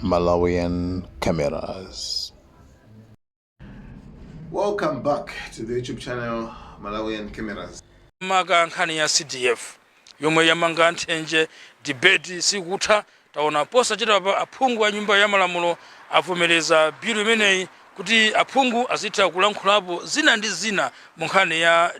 Malawian cameras. Welcome back to the YouTube channel Malawian Cameras. Maga nkhani ya CDF yomwe yamanga nthenje debate sikutha taona posa chita pa aphungu a nyumba ya malamulo avomereza bill imeneyi kuti aphungu azitha kulankhulapo zina ndi zina mu nkhani ya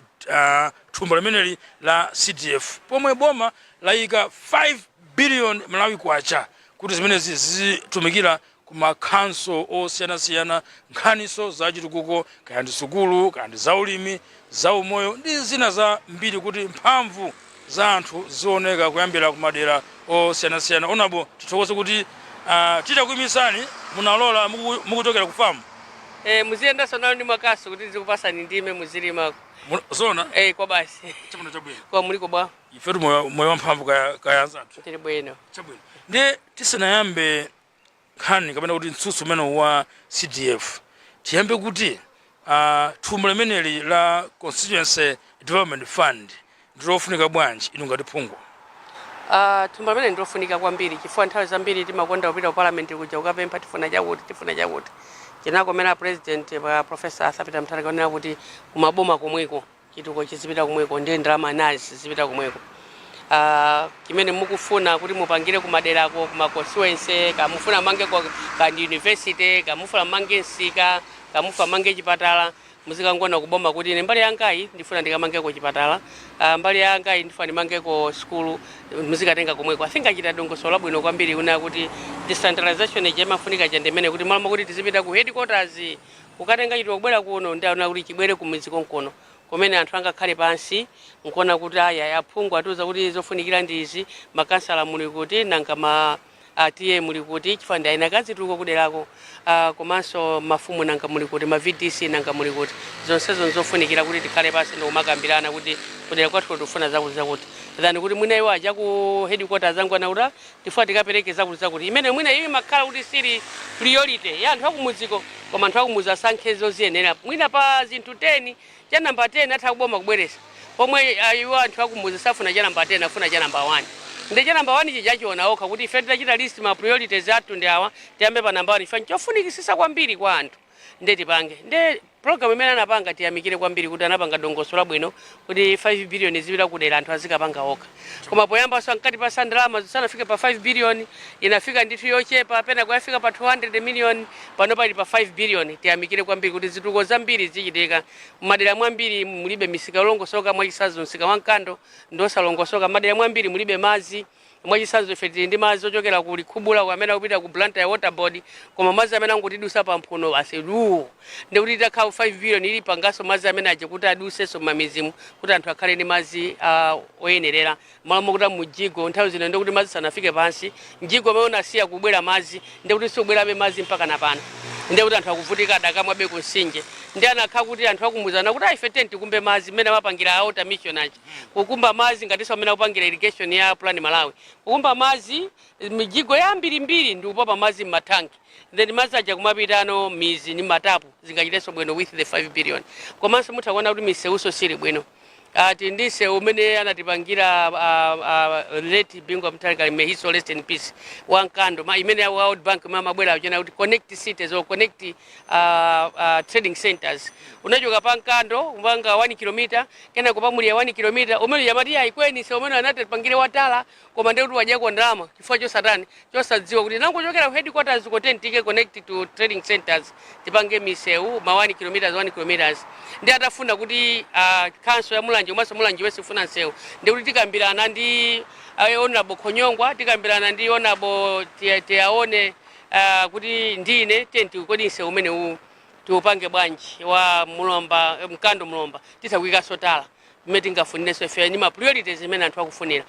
thumba limeneli la CDF pomwe boma layika 5 billion Malawi kwacha kuti zimenezi zitumikira kuma council osiyanasiyana nkhaniso za chitukuko kaya ndi sukulu kaya ndi zaulimi zaumoyo ndi zina za mbiri kuti mphamvu za anthu zioneka kuyambira kumadera osiyanasiyana. Onabo tithokoze kuti titakuyimisani munalola mukuchokera kufamu muziyenda sonalo ndi makaso kuti zikupasani ndime muzilima zona kwa basi chabwino chabwino kwa muliko bwa ifetu moyo wamphamvu kaya anzathu tili bwino chabwino ndi tisanayambe nkhani kapena kuti mtsutso umene wa CDF tiyambe kuti thumba limeneli la Constituency Development Fund ndilofunika bwanji inu ngati phungu? Thumba limene ndilofunika kwambiri chifukwa nthawi zambiri timakonda kupita ku parliament kuja ukapempha tifuna chakuti chinakomera president pa Professor Arthur Peter Mutharika kunena kuti kumaboma komweko chitukuko chizipita komweko ndiye ndalama nazi zipita komweko. Kimene mukufuna kuti mupangire kumaderako kuma constituency kamufuna mange ka university kamufuna mange nsika kamufuna mange chipatala muzikangona kuboma kuti ine mbali yangayi ndifuna ndikamangeko chipatala mbali yangayi ndifuna ndimangeko school muzikatenga komweko. I think achita dongosolo labwino kwambiri kuna kuti decentralization imafunika chandemene kuti malama kuti tizipita ku headquarters kukatenga chitukuko kubwera kuno ndaona kuti chibwere kumudzi konkono kumene anthu angakhale pansi nkuona kuti aya aphungu atuza kuti zofunikira ndizi makansala muli kuti nanga atiye muli kuti chifanda ina kazi tuko kuderako komanso mafumu nanga muli kuti ma VDC nanga muli kuti zonsezo zofunikira kuti tikhale pansi ndo makambirana kuti kudera kwathu tufuna zakuti then kuti mwina iwo aja ku headquarters zangu anauda tifuna tikapereke zakuti imene mwina iwe makhala kuti siri priority ya anthu akumudziko koma anthu akumuza asankhezo ziyenera mwina pa zinthu 10 cha namba 10 atha kuboma kubweresa pomwe iwo anthu akumuza safuna cha namba 10 afuna cha namba 1 ndi cha namba 1 chijachiona okha kuti ife tachita list ma priorities athu ndi awa tiyambe pa namba 1 ife chofunikisisa kwambiri kwa anthu ndi tipange ndi program imene anapanga tiyamikire kwambiri kuti anapanga dongosolo labwino kuti 5 billion zipita kudera anthu azikapanga okha koma poyamba so ankati pa sandalama zisanafike pa 5 billion inafika ndithu yochepa pena kuyafika pa 200 million pano pali pa 5 billion tiyamikire kwambiri kuti zitukuko zambiri zichitika madera mwambiri mulibe misika yolongosoka mwachisazo msika wankando ndosalongosoka madera mwambiri mulibe mazi mwachisazo ife tili ndi mazi ochokera ku Likubula amene akupita ku Blantyre ya water board koma mazi amene angutidusa pa mphuno asedu ndi kuti takhawu 5 billion ili pangaso mazi amene aje kuti adusenso mamizimu kuti anthu akhale ndi mazi oyenerera malamo kuti mujigo nthawi zino ndi kuti mazi sanafike pansi mjigo amene unasiya kubwera mazi ndi kuti sikubwerabe mazi mpaka napano ndi kuti anthu akuvutika adakamwabe ku Msinje ndi anakhala kuti anthu akumuzana kuti ife tenti kumbe mazi mmene amapangira water mission achi kukumba mazi ngatinso amene akupangira irrigation ya Plan Malawi kukumba mazi mijigo yambirimbiri ndi kupopa mazi m'matanki then mazi aja kumapitano mizi ni matapu zingachitenso bwino with the 5 billion komanso muthakuona kuti miseuso sili bwino ati ndise umene anatipangira late Bingwa Mutharika may his soul rest in peace wankando imene ya World Bank mabwera achena kuti connect cities or connect trading centers unachoka pankando umanga 1 km kena kupamuli ya 1 km umene yamati aikweni se umene anatipangire watala koma ndi kuti wajako ndalama chifukwa chosatani chosadziwa kuti nangochokera ku headquarters ku tentike connect to trading centers tipange miseu ma 1 km 1 km ndi atafuna kuti council ya Mulanje umaso Mulanje wese ufuna nseu ndi kuti tikambirana ndi honorable Khonyongwa tikambirana ndi honorable tiaone kuti ndine tenti kodi nseu umene tiupange bwanji wa Mulomba mkando Mulomba tisakuika sotala mmene tingafuneso ife ni ma priorities imene anthu akufunira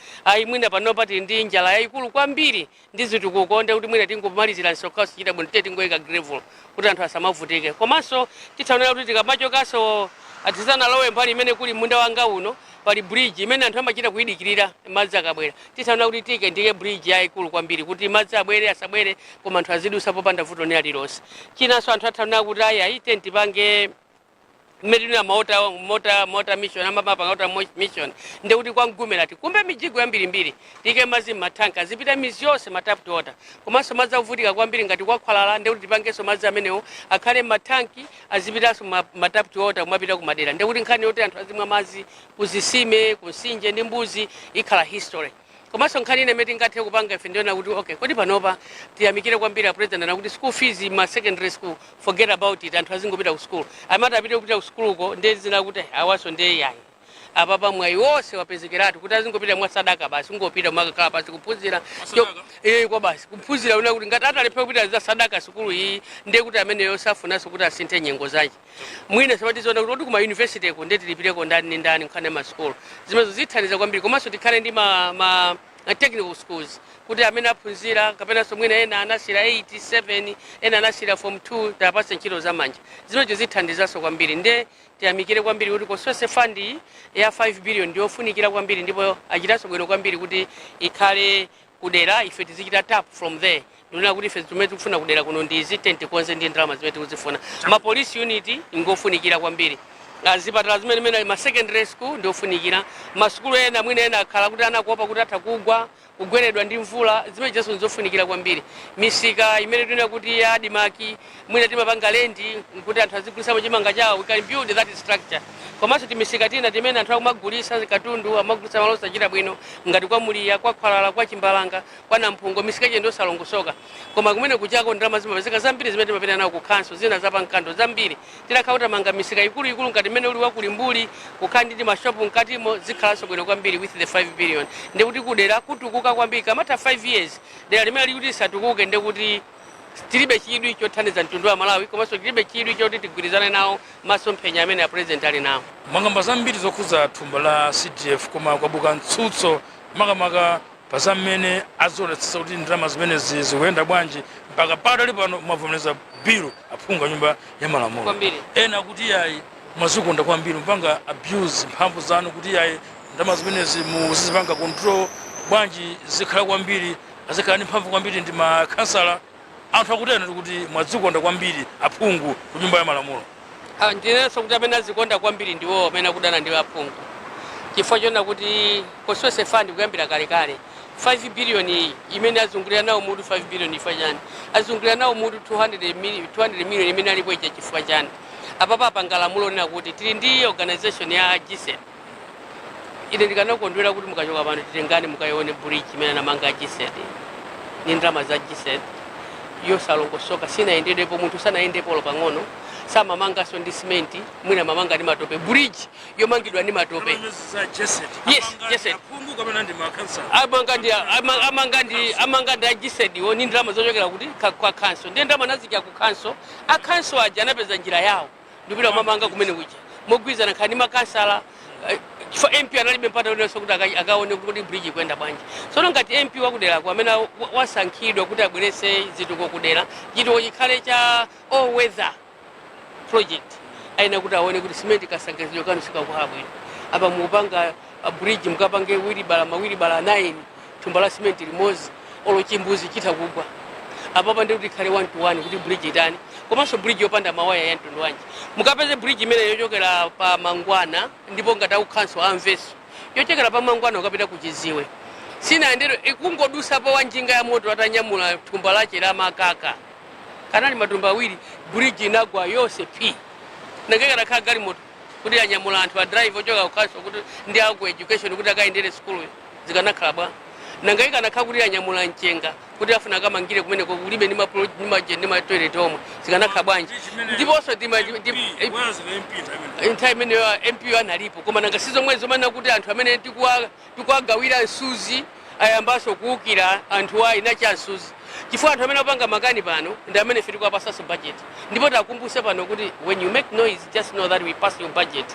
mwina pano pati ndi njala yayikulu kwambiri ndi zitukuko ndi kuti mwina tingomalizira nsokhaso chita bwino tingoyika gravel kuti anthu asamavutike komanso tithaonera kuti tikamachokaso atizanalowe mbali imene kuli munda wanga uno pali bridge imene anthu amachita kuyidikirira madzi akabwera tithaona kuti tike ndiye bridge yayikulu kwambiri kuti madzi abwere asabwere koma anthu azidusa popanda vuto ni alilonse chinanso anthu athaona kuti ayi tentipange medina mota mission amapa pangota mission ndekuti kwangumira tikumbe mijigo yambirimbiri tike mazi matanka zipita mizi yonse matap to water komanso madzi akuvutika kwambiri ngati kwakhwalala ndekuti tipangenso madzi amenewo akhale matanki azipitanso matap to water kumapita kumadera ndekuti nkhani yoti anthu azimwa madzi kuzisime kusinje ndi mbuzi ikhala history komanso nkhani ine imene tingathe kupanga ife ndiona kuti okay kodi panopa tiyamikire kwambiri president anakuti school fees ma secondary school forget about it anthu azingopita ku school amati apite kupita ku school uko ndezina kuti awaso ndiye yayi apapa mwayi wonse wapezekeratu kuti azingopita mwa sadaka basi ungopita mwakakhala pasi kuphunzira kwa basi kuphunzira una kuti ngati atalephera kupita za sadaka sukulu iyi ndiye kuti ameneyo safunanso kuti asinthe nyengo zake mwina samatizoona kuti kuma university ko ndeti lipireko ndani ndani nkhani ma school zimezo zithandiza kwambiri komanso tikhale ndi ma technical schools kuti amene aphunzira kapena somwina ena anasira 87 ena anasira form 2 tapase ntchito zamanja zimezo zithandizaso kwambiri nde tiyamikire kwambiri kuti kosose fund ya 5 billion ndiyofunikira kwambiri ndipo achitaso bwino kwambiri kuti ikhale kudera ife tizichita tap from there ndina kuti ife tumene tikufuna kudera kuno ndi tent konse ndi ndalama zimene tikuzifuna ma police unit ngofunikira kwambiri azipatala zimene ma secondary school ndiofunikira masukulu ena mwina ena akhala kuti anakuopa kuti atha kugweredwa ndi mvula zimene jesu nzofunikira kwambiri misika imene tuna kuti ya dimaki mwina timapanga lendi kuti anthu azigulisa chimanga chawo we can build that structure komanso timisika tina timene anthu akumagulisa katundu amagulisa malosa chita bwino ngati kwa muliya kwa khwalala kwa chimbalanga kwa namphungo misika ije ndosalongosoka koma kumene kuchako ndalama zimapezeka zambiri zimene timapita nawo ku council zina zapankando zambiri tilakauta manga misika ikulu ngati imene uli wakulimbuli kukhandi ndi mashopu mkatimo zikhalanso bwino kwambiri with the 5 billion ndikuti kudera kutukuka kwambiri kamata 5 years dera limene likuti satukuke ndikuti tilibe chidwi chothandiza mtundu wa Malawi komanso tilibe chidwi choti tigwirizane nawo masomphenya amene a president ali nawo mwangamba zambiri zokhuza thumba la CDF koma kwabuka mtsutso makamaka pa zamene azionetsa kuti ndalama zimene zikuyenda bwanji mpaka padali pano mwavomereza bilu aphunga nyumba ya malamulo ena kuti yayi mwazikonda kwambiri mpanga abuse mphamvu zanu kuti yayi ndalama zimenezi muzizipanga control bwanji zikhala kwambiri azikhala ndi mphamvu kwambiri ndi makhansala anthu akutena kuti mwazikonda kwambiri aphungu ku nyumba ya malamulo ndinenso kuti amene azikonda kwambiri ndiwo amene akudana ndi aphungu chifukwa chona kuti kosose fund kuyambira kalekale 5 billion imene azungulira nawo mutu 5 billion ifa chani azungulira nawo mutu 200 million imene alipo icha chifukwa chani apapa pangalamulo nena kuti tili ndi organization ya G7 ine ndikanakondwera kuti mukachoka pano titengane mukayione bridge imene anamanga G7 ni ndalama za G7 yosalongosoka sinayendepo munthu sanayendepo pang'ono samamangaso ndi simenti mwina mamanga ndi matope bridge yomangidwa ndi matope yes amanga ndi ajisediwo ni ndalama zochokera kuti kwa council ndi ndalama nazikya ku council a council aja anapeza njira yawo ndipita mamanga kumene kuja mogwizana khani makansala chifukwa MP analibe mpata unenso kuti akaone kuti bridge kwenda bwanji sono ngati MP wakudera kwa amene wasankhidwa kuti abwerese zituko kudera chituko chikhale cha all weather project aina kuti aone kuti cement kasangazidwa kanu sikakuhabwino apa mupanga bridge mukapange mawiri bala 9 thumba la cement limozi olo chimbuzi chita kugwa apa ndi kuti khale 1 to 1 kuti bridge itani komanso bridge yopanda mawaya ya mtundu wanji mukapeze bridge imene yochokera pa Mangwana ndipo ngati council amveso yochokera pa Mangwana ukapita kuchiziwe sina ndero ikungodusa pa wanjinga ya moto atanyamula thumba lache la makaka kanali matumba awiri bridge inagwa yose pi nangekera kha gali moto kuti anyamula anthu a drive ochoka ku council kuti ndi aku education kuti akaendere school zikanakhala bwa nangeka nakha kuti anyamula mchenga kuti afuna kamangire kumene kulibe ndi ma toilet omwe zikanakhala bwanji ndiponso time ya MP analipo koma nanga sizomwezo mana kuti anthu amene tikuagawira nsuzi ayambaso kuukira anthu ayi nacha nsuzi chifukwa anthu amene apanga makani pano ndi amene ife tikuwapasaso budget ndipo takumbuse pano kuti when you make noise just know that we pass your budget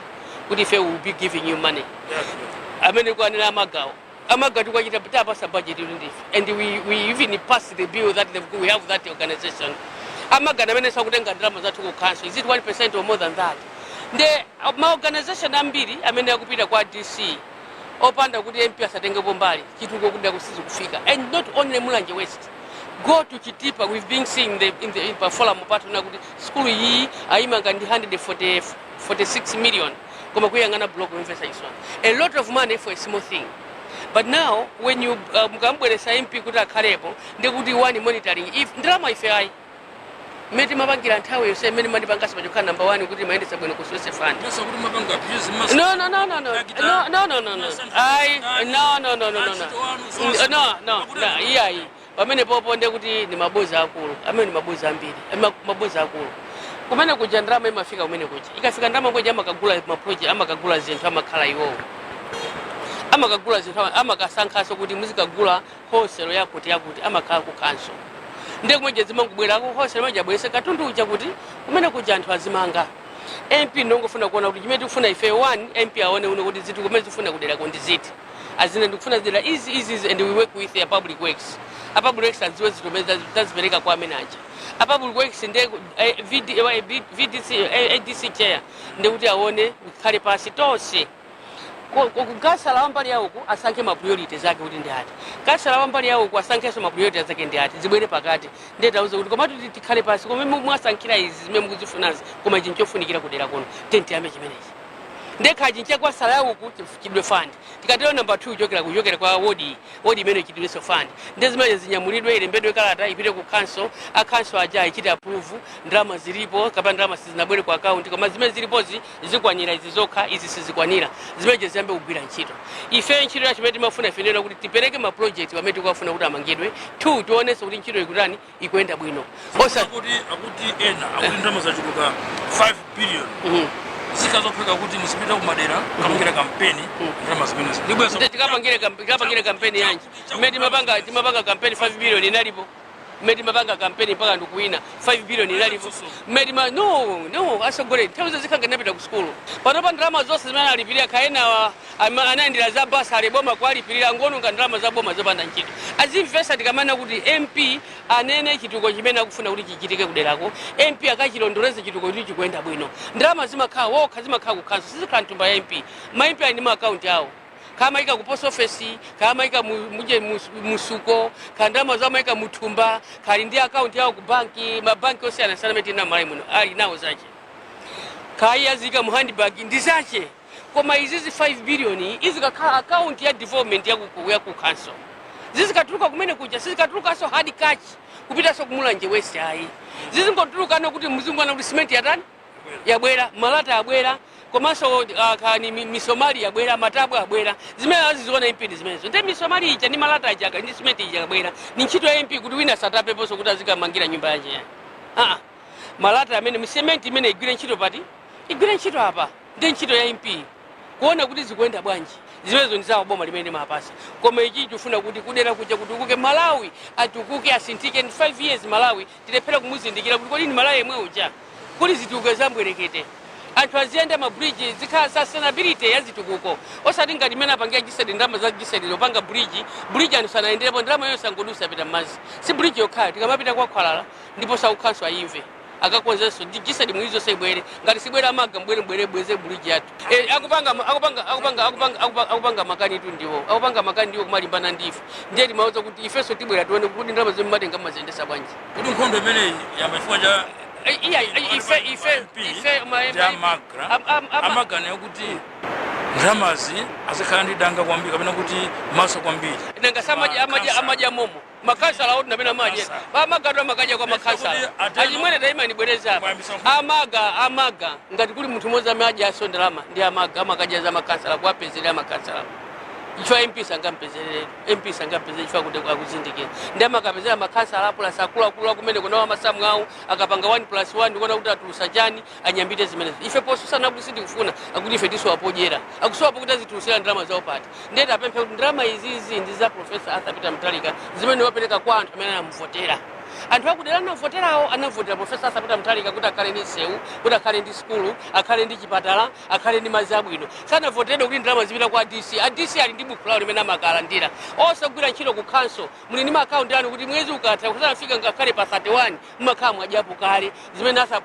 kuti ife will be giving you money amene kuanena amagawo tukwachita tapasa budget and we even pass the bill that we have that organization amagana amene sakutenga ndalama zathu ku council is it 1% or more than that nde ma organization ambiri amene akupita kwa DC opanda kuti MP asatengepo mbali chituko kuti kusizi kufika and not only Mulanje West go to Chitipa. We've been seeing in the forum partner kuti school hii aimanga ndi 144 46 million koma kuyangana block wemvesa iswa. A lot of money for a small thing. But now when you mukambweresa MP kuti akhalepo ndikuti one monitoring if ndalama ifeayi meti mabangira nthawe yose mene mani pangasa pachokhala number 1 kuti mayendesa bwino kusose fund. No. Iyayi pamene popo ndekuti ni maboza akulu amene ni maboza ambiri maboza akulu kumene kuja ndalama imafika kumene kuja ikafika ndalama kuja amakagula maproject amakagula zinthu amakhala iwo amakagula zinthu amakasankhaso kuti muzikagula wholesale yakuti amakhala ku council ndiye kumene zimangubwera ku wholesale maja bwese katundu uja kuti kumene kuja anthu azimanga MP ndongofuna kuona kuti chimene tikufuna ife one MP aone uno kuti zinthu kumene zifuna kudera kondi ziti azina ndikufuna zidera easy and we work with the public works. A public works aziwe zitomeza tazipereka kwa manager. A public works nde VDC ADC chair ndekuti aone khale pasi tonse kugasa la mbali yauku asanke ma priorities zake kuti ndi ati gasa la mbali yauku asankeso ma priorities zake ndi ati zibwere pakati ndetauza kuti komatu tikhale pasi koma mwasankhira izi zimene mukuzifunazi koma chinchofunikira kudera kono tenti ame chimenechi ndekha chincha kwa sala yauku chidwe fund tikatero number 2 kuchokera kwa wodi imene chidweso fund ndezimene zinyamulidwe ilembedwe kalata ipite ku council a council aja ichite approve ndalama zilipo kapena ndalama sizinabwere ku account koma zimene zilipozi zikwanira izi zokha izi sizikwanira zimene ziyambe kugwira ntchito ife ntchito ya chimene timafuna ife ndena kuti tipereke ma project pamene tikufuna kuti amangidwe 2 tionese kuti ntchito ikutani ikuyenda bwino osa akuti ena akuti ndalama zachuluka 5 billion zikazopeka kuti msipita kumadera kamangira kampeni ndalama zimenezo ndibweso tikapangira kampeni yanji mmene timapanga kampeni 5 billion inalipo mmene mapanga kampeni mpaka ndikuwina 5 billion inalipo mmene no asogole nthawi zikhanga napita ku school panopa ndalama zonse zimene alipirira kaena anayendera za basa aliboma kwa alipirira ngono nga ndalama za boma zopanda ntchito azimvesa tikamana kuti MP anene chituko chimene akufuna kuti chichitike kuderako MP akachilondoleze chituko kuti chikuyenda bwino ndalama zimakhala wokha zimakhala ku council sizikhala ntumba ya MP ma MP ali ndi ma account awo kama ika ku post office kama ika muje musuko kandama za maika mutumba kali ndi account yao ku banki mabanki yose anasanameti na mali muno ali nawo zache kaya zika mu handbag ndizache koma izizi 5 billion izikakhala account ya development ya ku council zizikatuluka kumene kuja zizikatuluka so hard cash kupita so kumulanje west ayi zizingotuluka no kuti muzungu ana kuti cement yatani yabwera malata yabwera komanso kani misomali yabwera matabu yabwera zimene aziziona MP zimenezo nde misomali ija ni malata ajaga ndi cement ija yabwera ni ntchito ya MP kuti wina satapeponso kuti azikamangira nyumba yake malata amene cement imene igwire ntchito pati igwire ntchito apa ndi ntchito ya MP kuona kuti zikuyenda bwanji zimenezo ndizawo boma limene mapasa koma ichi chifuna kuti kudera kuja kutukuke Malawi atukuke asintike 5 years Malawi tilephera kumuzindikira kuti kodi ni Malawi yemwe uja kuli zitukuke zambwerekete anthu aziyenda ma bridge zikhala sustainability ya zitukuko osati ngati mena pangia gisedi ndalama za gisedi lopanga bridge anthu sanayenderepo ndalama yonse angodusa pita mazi si bridge yokhala tikamapita kwa Khwalala ndipo saukhanso ayimve akakonzenso gisedi mwizo sebwere ngati sibwere amaga mbwere bweze bridge yathu akupanga makani tu ndiwo akupanga makani ndiwo kumalimbana ndife ndiye timauza kuti ifeso tibwera tione kuti ndalama zimmatenga mazendesa bwanji kuti nkhondo imeneyi yamefua ja ife amagana kuti ndalamazi azikhala ndi danga kwambiri kapena kuti maso kwambiri nanga amaja momo makansala oti napena maje amagadwa makaja kwa makansala achimwene taima nibwereza amaga ngati kuli munthu mmodzi amaja aso ndalama ndi amaga amakaja za makansala kuwapezerera makansala icho MP sangampezerere chifukwa kuti akuzindikira ndi amakapezera makansala apula sakula kumene kunawa masamu awo akapanga 1+1 ndikuona kuti atulusa chani anyambite zimenezi ife posusana kuti sindikufuna akuti ife tisowapodyera akusowapo kuti azitulusira ndalama zawo pati ndiyeti apemphe kuti ndalama izizi ndi za Professor Arthur Peter Mutharika zimene wapereka kwa anthu amene anamuvotera anthu akudera anavoterawo anavotera Professor Arthur Peter Mutharika kuti akhale ndi sewu kuti akhale ndi skulu akhale ndi chipatala akhale ndi madzi abwino sanavoteredwe kuti ndalama zipita kwa DC ali ndi buku lawo limene amakalandira osagwira ntchito ku council muli ndi ma account anu kuti mwezi ukatha kusanafika ngakhale pa 31 mmakhala mwadyapo kale zimene asa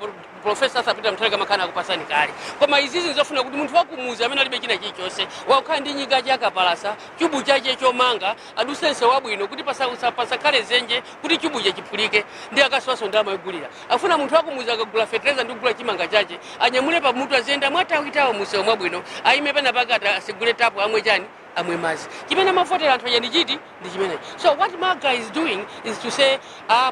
Professor Sapita Mutale makana kupasani kale koma izizi nzofuna kuti munthu wakumuza amene alibe china chilichonse wakhala ndi nyiga yakapalasa chubu chache chomanga adusense wabwino kuti pasakhale zenje kuti chubu chiphulike ndi akaswaso ndama yogulira afuna munthu wakumuza akagula fertilizer ndi kugula chimanga chache anyamule pa mutu azenda mwatawitawo musewu mwabwino ayime pena pakati asigule tapu amwe chani amwe mazi chimene mafotera anthu achani chiti ndi chimene. So what Maga is doing is to say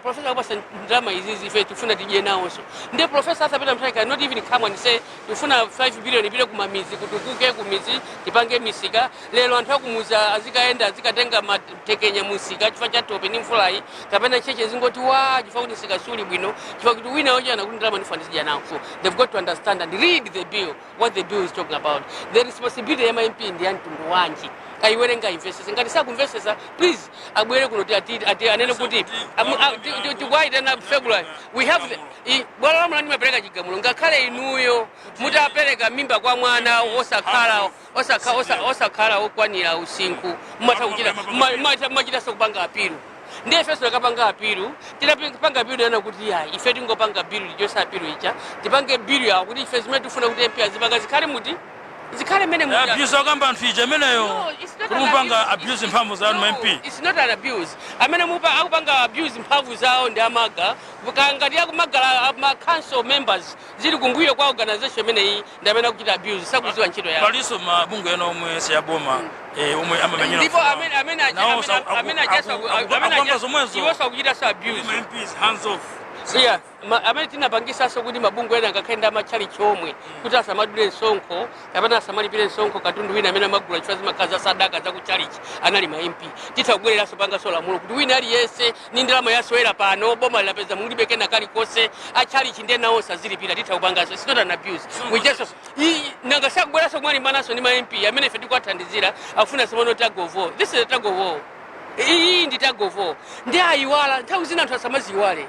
Professor Wabasa drama is ife tufuna tije nawonso ndi Professor Sapita Mutale cannot even come and say tufuna 5 billion bile kumamizi kutukuke kumizi tipange misika lero anthu akumuza azikaenda azikatenga matekenya musika chifukwa cha tope ni mfulai kapena cheche zingoti wa chifukwa kuti sika suli bwino chifukwa kuti wina oja na kuti drama nifanizija nawo. So they've got to understand and read the bill, what the bill is talking about. The responsibility ya MMP ndi antundu wanji kaiwerenga investors ngati sakumvesesa please abwere kuno ati anene kuti tikwaita na February we have the bwala la mulani mapereka chigamulo ngakhale inuyo mutapereka mimba kwa mwana osakhala okwanira usinku mumachita sokupanga apilu ndi ifeso yakapanga apilu tinapanga apilu yana kuti ya ife tingopanga bilu lijosa apilu icha tipange bilu ya kuti ife zimene tifuna kuti MP azipanga zikhale muti zikale mene muja abuse akamba anthu ija meneyo kumupanga abuse mphamvu zawo MP. It's not an abuse amene mupa akupanga abuse mphamvu zawo ndi Amaga ngati akumagala ma council members zili kumbuyo kwa organization imeneyi ndi amene akuchita abuse sakuziwa ntchito yawo paliso mabungu ena omwe siyaboma omwe amamenyera ndipo amene iwosa kuchita sa abuse MPs hands off. Yeah, amene tinapangisa so kuti mabungu ena ngakaenda machali chomwe kuti asamadule nsonko kapena asamalipire nsonko katundu wina amene amagula chifukwa zimakaza sadaka za kuchalichi anali ma MP titakubwerera so panga so lamulo kuti wina aliyese ni ndalama yasowera pano boma lapeza mulibe kena kali kose achalichi ndiye nawo sazilipira titakupanga so it's not an abuse we just nanga sakubwera so mwali manaso ni ma MP amene ife tikwathandizira afuna semono tagovo. This is a tagovo. Iyi ndi tagovo ndi ayiwala nthawi zina anthu asamaziwale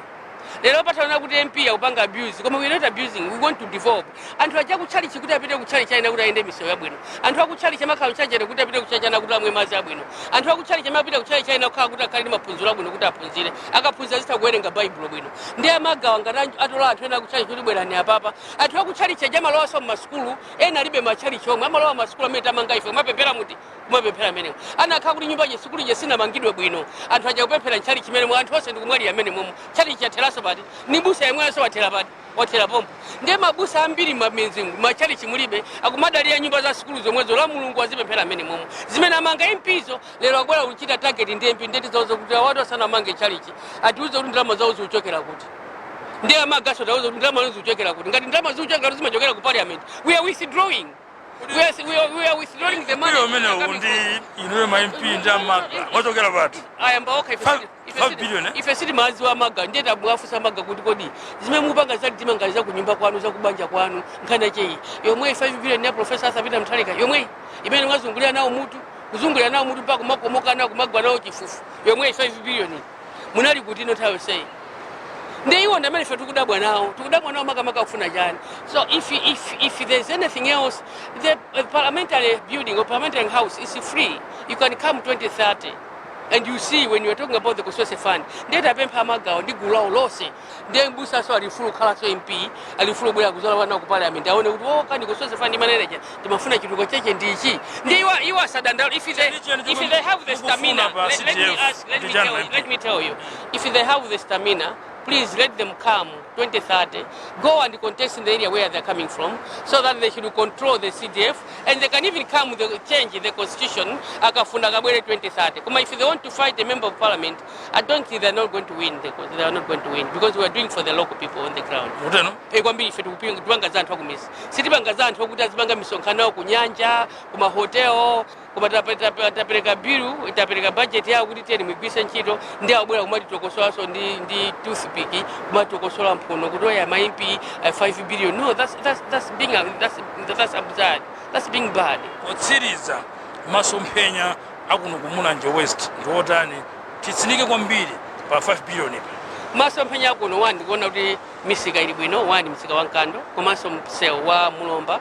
lero patana kuti MP upanga abuse koma we not abusing, we want to develop. Anthu aja kuchalichi kuti apite kuchalichi aina kuti aende misewu yabwino. Anthu akuchalichi amakhala kuchalichi kuti apite kuchalichi aina kuti amwe madzi abwino. Anthu akuchalichi amapita kuchalichi aina kukhala kuti akhale ndi maphunziro abwino kuti aphunzire akaphunzira zitakuwerenga baibulo bwino ndi amagawa ngati atola anthu ena kuchalichi kuti bwerani apapa. Anthu akuchalichi aja amalowa so m'masukulu ena alibe machalichi omwe amalowa m'masukulu amene tamanga ife kumapemphera muti kumapemphera amenewo anakhala kuti nyumba yesukulu yesina mangidwe bwino anthu aja kupemphera nchalichi imene anthu onse ndikumwalira amene momwe chalichi yateraso pati ni busa yemwe so watera pati watera pompo ndiye mabusa ambiri mamenzingu machalichi mulibe akumadalira nyumba za sukulu zomwezo la mulungu azipemphera amene momwe zimene amanga impizo lero akwera kuchita target ndi MP ndeti zawo kuti watu asana mange chalichi atiuze kuti ndalama zawo zichokera kuti ndiye amagaso tawo kuti ndalama zichokera kuti ngati ndalama zichokera zimachokera ku parliament we are withdrawing. We are withdrawing the money. If a city mazi wa Maga ndeta mwafusa Maga kuti kodi zimemupanga za timangaliza kunyumba kwanu za kubanja kwanu nkana chei yomwe 5 billion ya Professor Sapita Mutale yomwe imene mwazungulira nawo mutu kuzungulira nawo mutu mpaka kumakomoka nawo kumagwa nawo chifufu yomwe 5 billion munali kuti not how say ndi iwo ndamene fe tukudabwa nawo Maga kufuna jani. So if there's anything else, the parliamentary building or parliamentary house is free. You can come 2030 and you see when you are talking about the constituency fund ndeta pempha Maga ndi gulawo lose ndi mbusa so alifulu khala so MP alifulu bwera kuzola wana ku parliament aone kuti kani constituency fund manager timafuna chituko cheche ndichi ndi iwa sadanda if they have the stamina let me tell you if they have the stamina please let them come 2030, go and contest in the area where they're coming from, so that they should control the CDF, and they can even come with a change in the constitution, akafuna kabwere 2030. Kuma if they want to fight a member of parliament, I don't think they're not going to win, they are not going to win, because we are doing for the local people on the ground. Kwambiri ife tukupanga za anthu akumisi. Sitipanga za anthu akuti azipanga misonkhano kunyanja, kuma hotel, kuma tapereka biru, tapereka budget ya kuti teni mwigwise ntchito, ndi abwera kumati tokosola so ndi toothpick, kumati tokosola mpono kutoya ma MP 5 billion. No, that's absurd. That's being bad. Otsiriza masomphenya akuno kumulanje West ndotani titsinike kwambiri pa 5 billion. Masomphenya akuno wandi kuona kuti misika ili bwino, wandi misika wa Nkando, komanso msewu wa Mulomba,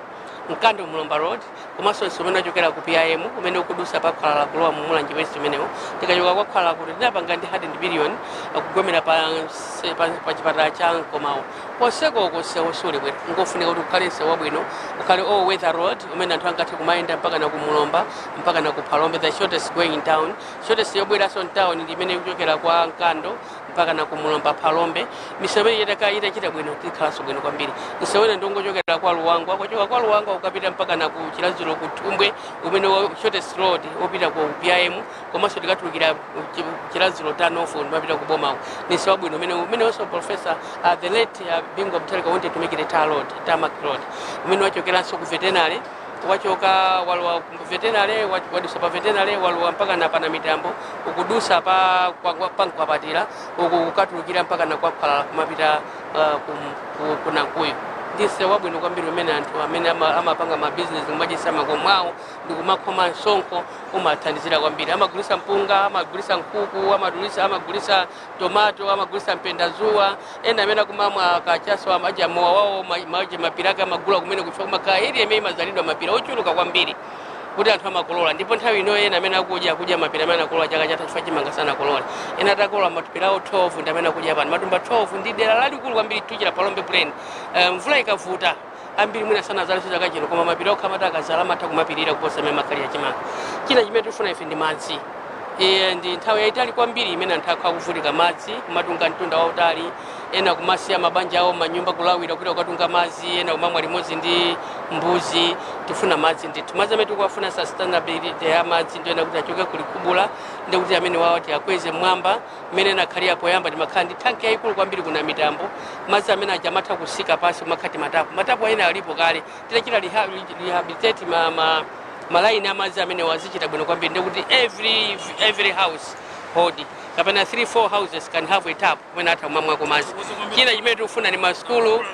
Nkando Mulomba Road, komanso nsomena chokera ku PIM umene ukudusa pa khala kulowa mu Mulanje West umenewo. Tikachoka kwa khala kuti tinapanga ndi 100 billion akugomera pa chipatala cha Nkomawo. poseko kusewu suli bwino ngofunika kuti ukhale sewu bwino ukhale all weather road umene anthu angathe kumayenda mpaka na kumulomba mpaka na kuphalombe, the shortest going down. Shortest yobweraso mtown ndi imene kuchokera kwa Nkando mpaka na kumulomba Phalombe. Misewu itachita bwino tikhalanso bwino kwambiri. Misewu ine ndongochokera kwa Luwangwa, kuchoka kwa Luwangwa ukapita mpaka na ku Chilazulo ku Thumbwe umene shortest road opita ku PIM, komanso tikatulukira Chilazulo turnoff ndipita ku Boma. Misewu bwino umene also Professor the late Bingu Mutharika wanted to make it a tarmac road. Umene wachokeranso ku veterinary, wachoka walwa veterinary wadusa pa veterinary walwa mpaka na pana mitambo ukudusa pa kwapatira ukukatulukira mpaka na kwaphala kumapita kuna nkuyu. Ndise wabwino kwambiri umene anthu amene amapanga ma business kumajisa makomwawo ndikumakhoma nsonko umathandizira kwambiri. Amagulisa mpunga, amagulisa nkuku, amagulisa tomato, amagulisa mpendazuwa, ena amene kumamwa kachaso amaja mowa wawo maji mapiraka amagula kumene kuchwa kumakaya ili emei mazalidwa mapira ochuluka kwambiri kuti anthu amakolola. Ndipo nthawi ino ena amene akudya mapira amene akolola chaka chatha chifukwa chimanga sana kolola. Ena atakolola matupira 12 ndi amene akudya pano. Matumba 12 ndi dera lalikulu kwambiri tuchira Phalombe Plain. Mvula ikavuta ambiri mwina sana zaliso chaka chino koma mapira okhamata akazala amatha kumapirira kuposa amene makali ya chimanga. China chimene tifuna ife ndi madzi. Ndi nthawi yaitali kwambiri imene anthu akuvutika madzi kumatunga mtunda wautali, ena kumasiya mabanja awo manyumba kulawira kuti ukatunga madzi, ena kumamwa limodzi ndi mbuzi. Tifuna madzi ndithu. Madzi amene tikufuna sustainability ya madzi ndio ena kuti achoke kulikubula ndi kuti amene wawati akweze mwamba mmene nakhalira poyamba timakhala ndi tanki yayikulu kwambiri kuna mitambo. Madzi amene ajamatha kusika pasi kumakhati matapu ena alipo kale tilachita rehabilitate malaini amadzi amene wazichita bwino kwambiri ndikuti every house hold kapena 3-4 houses can have a tap when atha kumamwako madzi. China chimene tikufuna ni maskulu,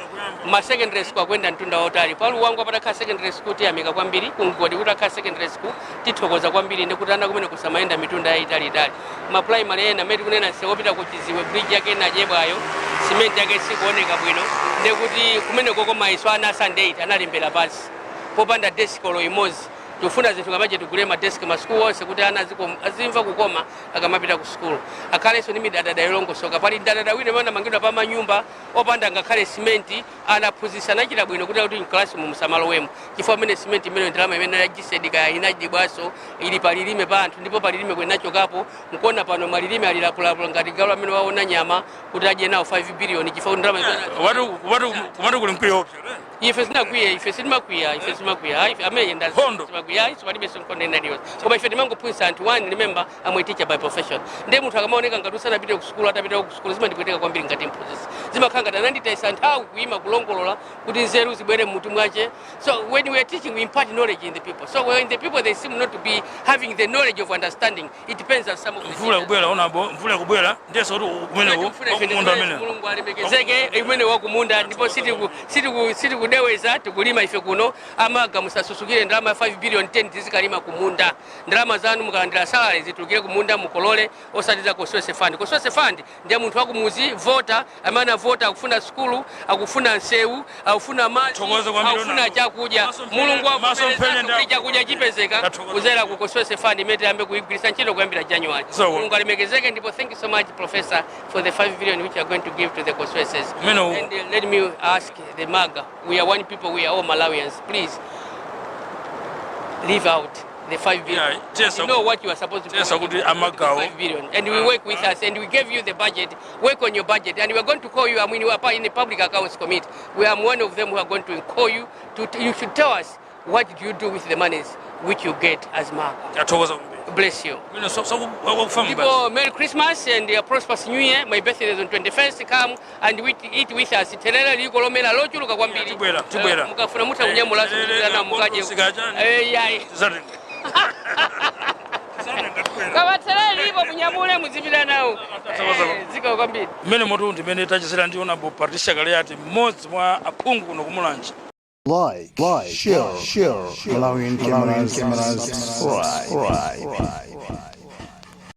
ma secondary school akwenda mtunda wautali. Palu wangu apatakhala secondary school tiyamika kwambiri, kungodi kuti akhala secondary school tithokoza kwambiri ndikuti ana kumene kusamayenda mitunda yaitali. Ma primary ena amene tikunena sewopita ku Chiziwe bridge yake najebwayo cement yake sikuoneka bwino ndikuti kumene koko maiso ana Sunday analembera pasi popanda desk olo imozi. Tufuna zinthu ngamaje tigule ma desk ma school wonse kuti ana azimva kukoma akamapita ku school. Akhalenso ni midadada yolongosoka pali ndadada wina mana mangidwa pa manyumba opanda ngakhale cement anaphunzisana chira bwino kuti class mu musamalo wemo. Chifukwa mene cement imene ndalama imene yajisedika inaji bwaso ili palilime pa anthu ndipo palilime kwenachokapo mkona pano malilime alilapulapula ngati galu amene waona nyama kuti aje nawo 5 billion chifukwa ndalama watu kulimkwiyo ife simakwiya amene ndazimakwiya ife palibe sonkonde ndaliyo koma ife timangophunzitsa anthu remember I'm a teacher by profession. Ndiye munthu akamaoneka ngati usanapite ku school atapita ku school zimandipweteka kwambiri ngati mphunzitsi zimakhala ngati ananditayisa nthawi kuima kulongolola kuti nzeru zibwere mmutu mwache. So when we are teaching we impart knowledge in the people, so when the people they seem not to be having the knowledge of understanding, it depends on some of the mvula kubwera onabo mvula kubwera ndeso kuti umenewo kumunda amene Mulungu alemekezeke imene wakumunda ndipo siti kudeweza tukulima ife kuno amaga musasusukire ndalama 5 billion 10 tizikalima kumunda. Ndalama zanu mukalandira salary zitulukire kumunda mukolole osatiza ku Source Fund. Ku Source Fund ndiye munthu wakumuzi voter amene vota akufuna skulu, akufuna nsewu, akufuna maji, akufuna chakudya. Mulungu akupereka chakudya chipezeka kuzera ku Source Fund imene ambe kuigwirisa ntchito kuyambira January. Mulungu alemekezeke ndipo thank you so much Professor for the 5 billion which you are going to give to the constituencies. And let me ask the MAGA, we are one people, we are all Malawians, please leave out the 5 billion. You know what you are supposed to do with the 5 billion. And we work with us and we gave you the budget, work on your budget, and we are going to call you. I mean, we are in the Public Accounts Committee. We are one of them who are going to call you. You should tell us what did you do with the monies which you get as MAGA. Bless you. People, Merry Christmas and a prosperous New Year. My birthday is on 21st. Come and eat with us. Terera liko lomela lochu luka kwambiri. Tubwera. Mukafuna muta unyamula na mukaje. Yai. Kama terera liko munyamule muzibira nawo. Zika kwambiri. Mene motundi mene tachisira ndiona bo partisha kale ati mmodzi mwa aphungu kuno kumulanje. Like, share, Malawian cameras, subscribe.